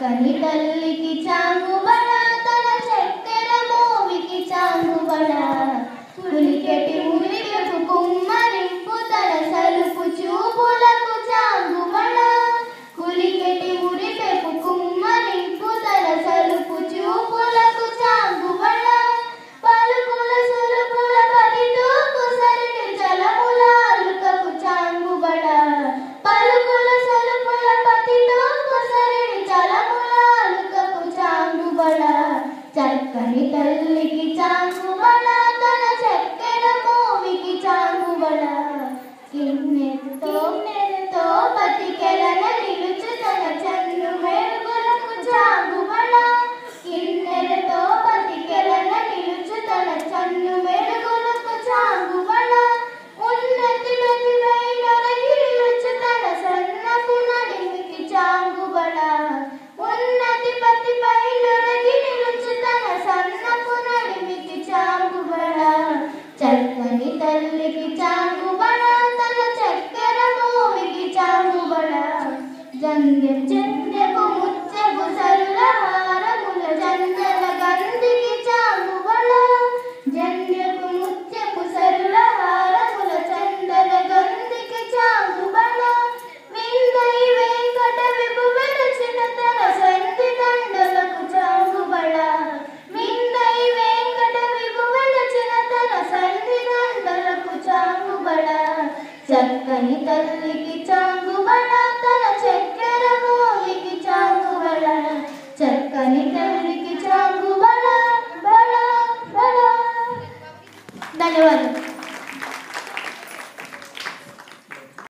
చక్కని తల్లికి చాంగుబడ తన చక్కెర మోవికి చాంగుబడ పులికెటి మురిపెపు కుమ్మరింపు తన సలుపు చూపులకు చాంగుబడ పులికెటి మురిపెపు కుమ్మరింపు తన సలుపు చూపులకు చాంగుబడ పలుకుల సలుపుల పతితో కుసరిని చలముల అలుకకు చాంగుబడ పలుకుల సలుపుల పతితో కుసరిని చలముల అలుకకు చాంగుబడ చక్కని తల్లికి చాంగుబడ తన చక్కెర మోవికి చాంగుబడ కిన్నెతో బతికెలన నిలుచు తన చన్ను మెరుగులకు చాంగుబడ కిన్నెలతో బతికెలన నిలుచు తన చన్ను మెరుగులకు చాంగుబడ ఉన్నతి ప్రతిపై నొరగి నిలుచు తన సన్నపు నడిమికి చాంగుబడ ఉన్నతి ప్రతిపై నొరగి నిలుచు తన సన్నపు నడిమికి చాంగుబడ చక్కని తల్లికి చాంగుబడ తన చక్కెర మోవికి చాంగుబడ జంధ్యపు ముత్యపు సరుల హారముల జంజల గంధికి చాంగుబడ జంధ్యపు ముత్యపు సరుల హారముల చందల గంధికి చాంగుబడ విందై వెంకట విపు వెలచిన తన సంధి దండలకు చాంగుబడ విందై వెంకట విపు వెలచిన తన సంధి దండలకు చాంగుబడ చక్కని తల్లికి